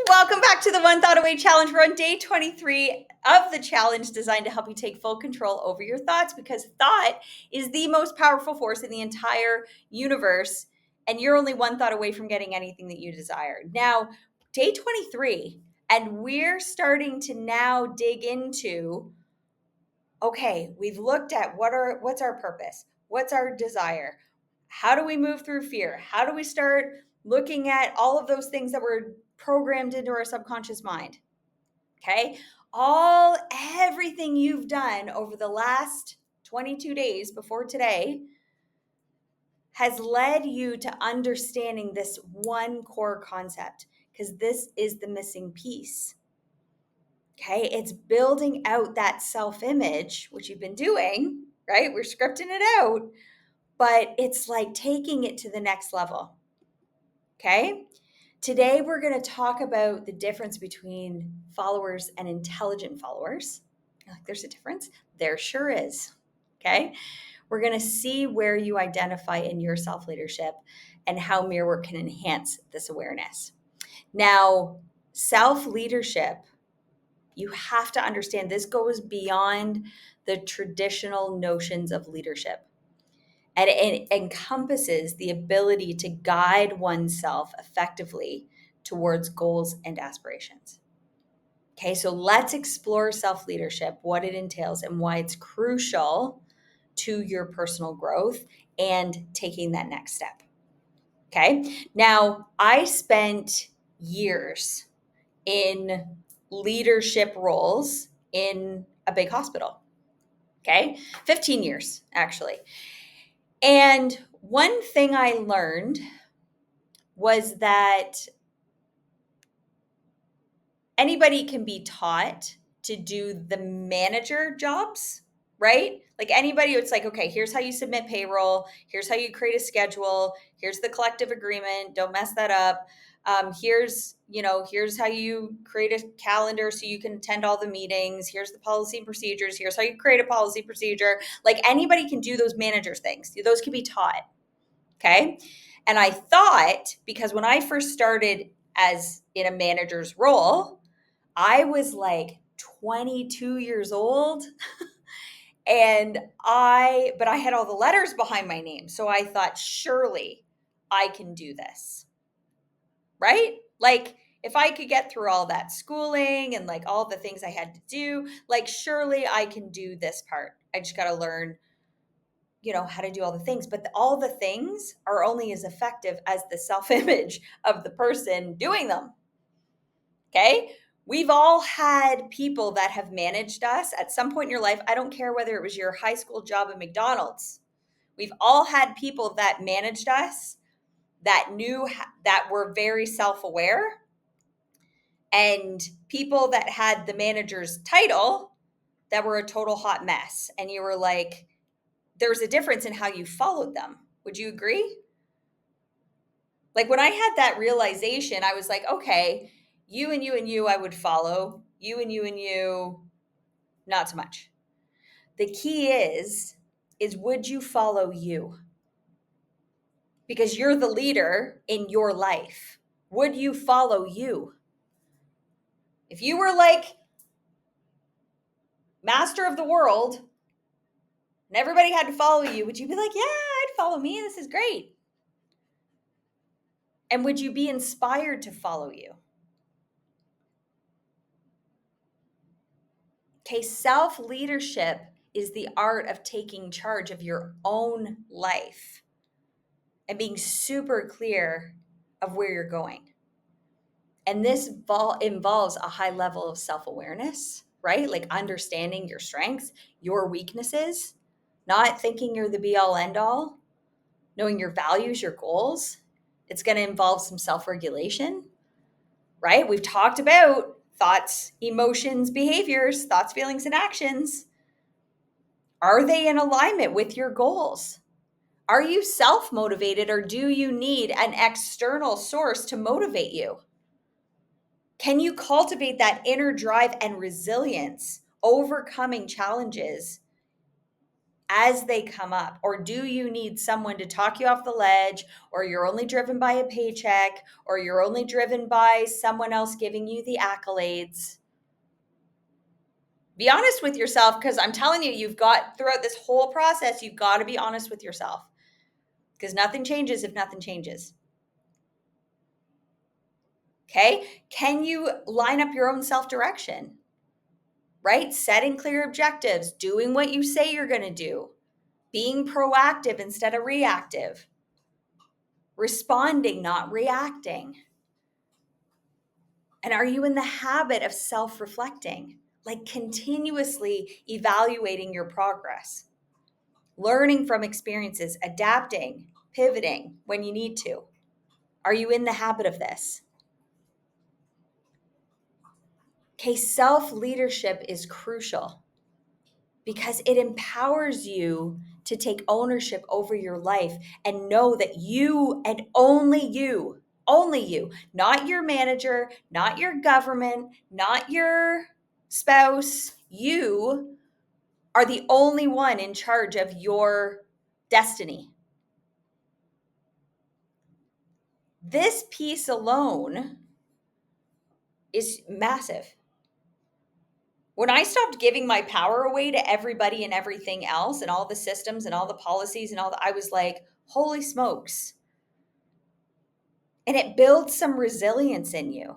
Welcome back to the One Thought Away Challenge. We're on day 23 of the challenge designed to help you take full control over your thoughts because thought is the most powerful force in the entire universe, and you're only one thought away from getting anything that you desire. Now, day 23, and we're starting to now dig into okay, we've looked at what's our purpose? What's our desire? How do we move through fear? How do we start looking at all of those things that were programmed into our subconscious mind? Okay? Everything you've done over the last 22 days before today has led you to understanding this one core concept because this is the missing piece. Okay, it's building out that self image, which you've been doing, right? We're scripting it out, but it's like taking it to the next level. Okay, today we're going to talk about the difference between followers and intelligent followers. Like, there's a difference? There sure is. Okay, we're going to see where you identify in your self leadership and how mirror work can enhance this awareness. Now, self leadership, you have to understand this goes beyond the traditional notions of leadership. And it encompasses the ability to guide oneself effectively towards goals and aspirations. Okay, so let's explore self leadership, what it entails, and why it's crucial to your personal growth and taking that next step. Okay, now I spent years in leadership roles in a big hospital. Okay, 15 years actually. And one thing I learned was that anybody can be taught to do the manager jobs, right? Like anybody, it's like, okay, here's how you submit payroll. Here's how you create a schedule. Here's the collective agreement. Don't mess that up. Here's how you create a calendar so you can attend all the meetings. Here's the policy and procedures. Here's how you create a policy procedure. Like anybody can do those manager things. Those can be taught. Okay. And I thought, because when I first started as in a manager's role, I was like 22 years old but I had all the letters behind my name. So I thought, surely I can do this. Right? Like if I could get through all that schooling and like all the things I had to do, like surely I can do this part. I just got to learn how to do all the things, but all the things are only as effective as the self-image of the person doing them. Okay. We've all had people that have managed us at some point in your life. I don't care whether it was your high school job at McDonald's. We've all had people that managed us that were very self-aware, and people that had the manager's title that were a total hot mess. And you were like, there's a difference in how you followed them. Would you agree? Like when I had that realization, I was like, okay, you and you and you, I would follow. You and you and you, not so much. The key is would you follow you? Because you're the leader in your life. Would you follow you? If you were like master of the world and everybody had to follow you, would you be like, yeah, I'd follow me. This is great. And would you be inspired to follow you? Okay, self-leadership is the art of taking charge of your own life and being super clear of where you're going. And this involves a high level of self-awareness, right? Like understanding your strengths, your weaknesses, not thinking you're the be-all end-all, knowing your values, your goals. It's going to involve some self-regulation, right? We've talked about thoughts, emotions, behaviors, thoughts, feelings, and actions. Are they in alignment with your goals? Are you self-motivated, or do you need an external source to motivate you? Can you cultivate that inner drive and resilience, overcoming challenges as they come up? Or do you need someone to talk you off the ledge, or you're only driven by a paycheck, or you're only driven by someone else giving you the accolades? Be honest with yourself, because I'm telling you, you've got throughout this whole process, you've got to be honest with yourself, because nothing changes if nothing changes. Okay? Can you line up your own self-direction? Right? Setting clear objectives, doing what you say you're going to do, being proactive instead of reactive, responding, not reacting. And are you in the habit of self-reflecting, like continuously evaluating your progress, learning from experiences, adapting, pivoting when you need to? Are you in the habit of this? Okay, self-leadership is crucial because it empowers you to take ownership over your life and know that you and only you, not your manager, not your government, not your spouse, you are the only one in charge of your destiny. This piece alone is massive. When I stopped giving my power away to everybody and everything else and all the systems and all the policies and I was like, holy smokes. And it builds some resilience in you,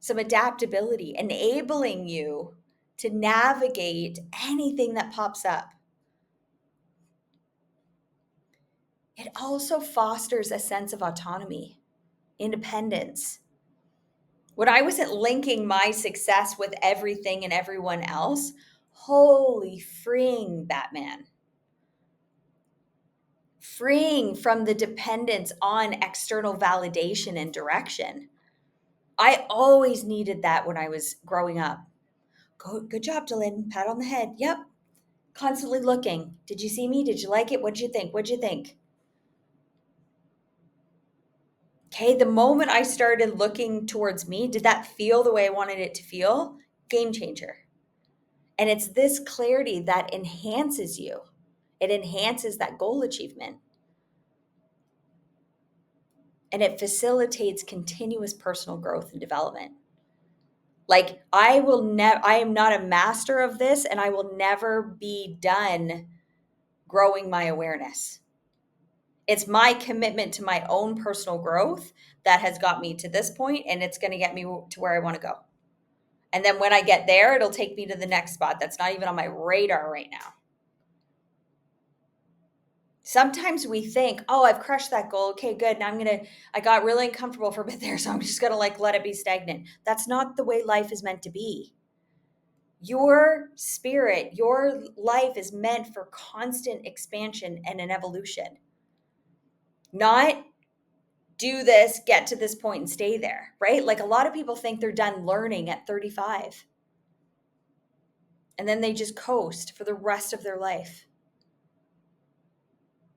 some adaptability, enabling you to navigate anything that pops up. It also fosters a sense of autonomy, independence. When I wasn't linking my success with everything and everyone else, holy freeing Batman. Freeing from the dependence on external validation and direction. I always needed that when I was growing up. Good job, Dylan. Pat on the head. Yep. Constantly looking. Did you see me? Did you like it? What'd you think? What'd you think? Okay, the moment I started looking towards me, did that feel the way I wanted it to feel? Game changer. And it's this clarity that enhances you. It enhances that goal achievement. And it facilitates continuous personal growth and development. Like I am not a master of this, and I will never be done growing my awareness. It's my commitment to my own personal growth that has got me to this point, and it's going to get me to where I want to go. And then when I get there, it'll take me to the next spot that's not even on my radar right now. Sometimes we think, oh, I've crushed that goal. Okay, good. Now I got really uncomfortable for a bit there, so I'm just going to let it be stagnant. That's not the way life is meant to be. Your spirit, your life is meant for constant expansion and an evolution. Not do this, get to this point and stay there, right? Like a lot of people think they're done learning at 35. And then they just coast for the rest of their life.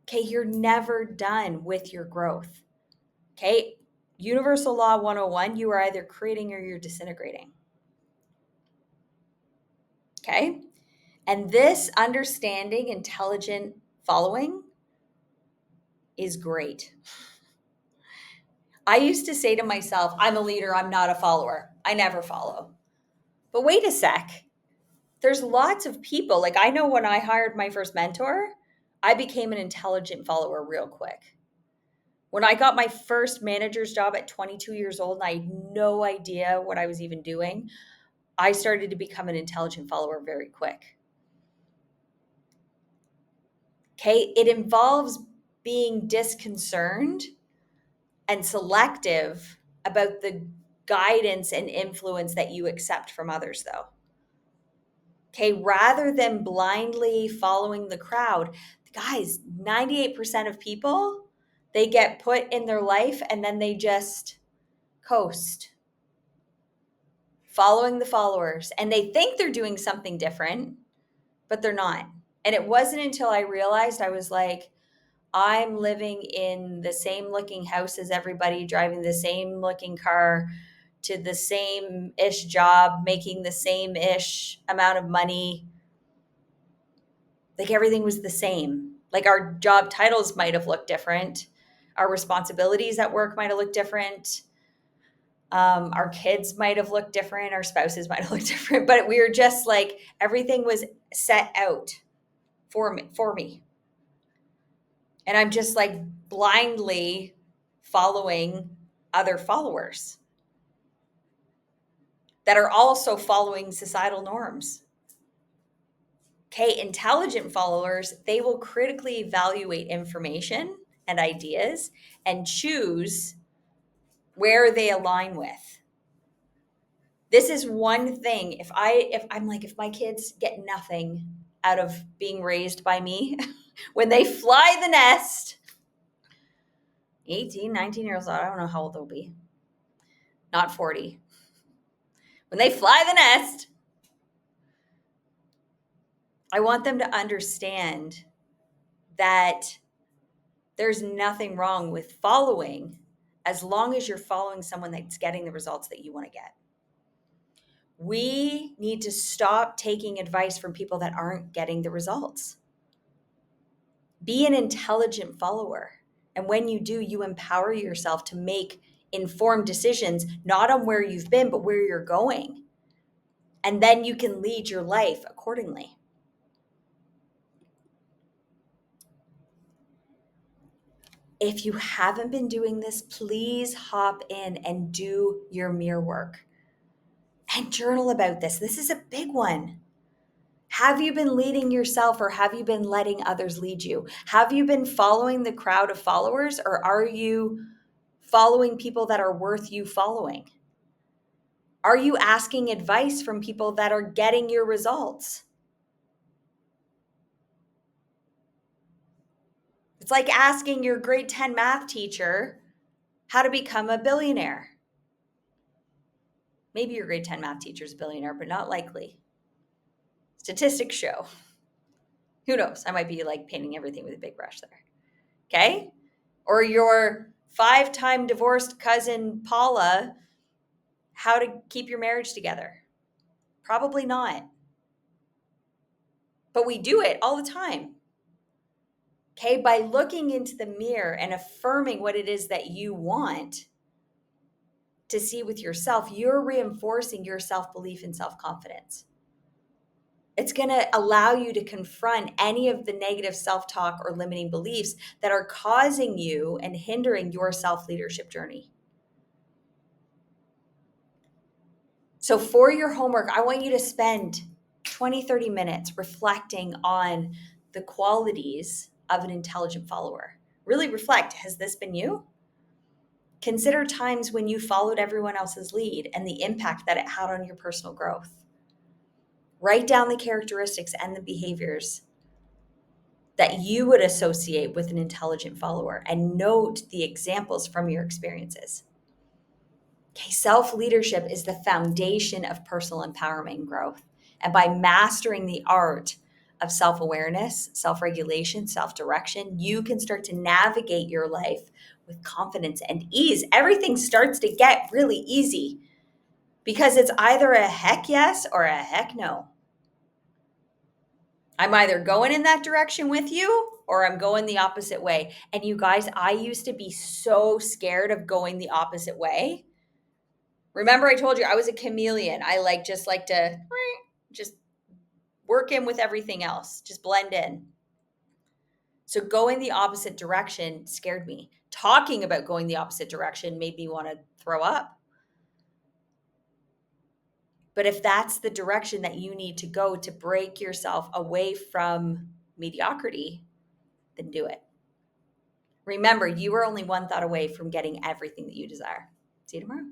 Okay, you're never done with your growth. Okay, Universal Law 101, you are either creating or you're disintegrating. Okay, and this understanding, intelligent following is great. I used to say to myself, I'm a leader, I'm not a follower. I never follow. But wait a sec. There's lots of people. Like I know when I hired my first mentor, I became an intelligent follower real quick. When I got my first manager's job at 22 years old and I had no idea what I was even doing, I started to become an intelligent follower very quick. Okay, it involves being disconcerted and selective about the guidance and influence that you accept from others, though. Okay, rather than blindly following the crowd, guys, 98% of people, they get put in their life and then they just coast, following the followers. And they think they're doing something different, but they're not. And it wasn't until I realized I was like, I'm living in the same looking house as everybody, driving the same looking car to the same ish job, making the same ish amount of money. Like everything was the same. Like our job titles might have looked different. Our responsibilities at work might have looked different. Our kids might have looked different. Our spouses might have looked different. But we were just like, everything was set out for me. And I'm just like blindly following other followers that are also following societal norms. Okay, intelligent followers, they will critically evaluate information and ideas and choose where they align with. This is one thing. If my kids get nothing out of being raised by me, when they fly the nest, 18, 19 years old, I don't know how old they'll be. Not 40. When they fly the nest, I want them to understand that there's nothing wrong with following as long as you're following someone that's getting the results that you want to get. We need to stop taking advice from people that aren't getting the results. Be an intelligent follower. And when you do, you empower yourself to make informed decisions, not on where you've been, but where you're going. And then you can lead your life accordingly. If you haven't been doing this, please hop in and do your mirror work and journal about this. This is a big one. Have you been leading yourself or have you been letting others lead you? Have you been following the crowd of followers or are you following people that are worth you following? Are you asking advice from people that are getting your results? It's like asking your grade 10 math teacher how to become a billionaire. Maybe your grade 10 math teacher is a billionaire, but not likely. Statistics show. Who knows? I might be like painting everything with a big brush there. Okay? Or your 5-time divorced cousin Paula, how to keep your marriage together. Probably not. But we do it all the time. Okay? By looking into the mirror and affirming what it is that you want to see with yourself, you're reinforcing your self-belief and self-confidence. It's going to allow you to confront any of the negative self-talk or limiting beliefs that are causing you and hindering your self-leadership journey. So for your homework, I want you to spend 20, 30 minutes reflecting on the qualities of an intelligent follower. Really reflect, has this been you? Consider times when you followed everyone else's lead and the impact that it had on your personal growth. Write down the characteristics and the behaviors that you would associate with an intelligent follower and note the examples from your experiences. Okay, self-leadership is the foundation of personal empowerment and growth. And by mastering the art of self-awareness, self-regulation, self-direction, you can start to navigate your life with confidence and ease. Everything starts to get really easy because it's either a heck yes or a heck no. I'm either going in that direction with you or I'm going the opposite way. And you guys, I used to be so scared of going the opposite way. Remember I told you I was a chameleon. I like to just work in with everything else, just blend in. So going the opposite direction scared me. Talking about going the opposite direction made me want to throw up. But if that's the direction that you need to go to break yourself away from mediocrity, then do it. Remember, you are only one thought away from getting everything that you desire. See you tomorrow.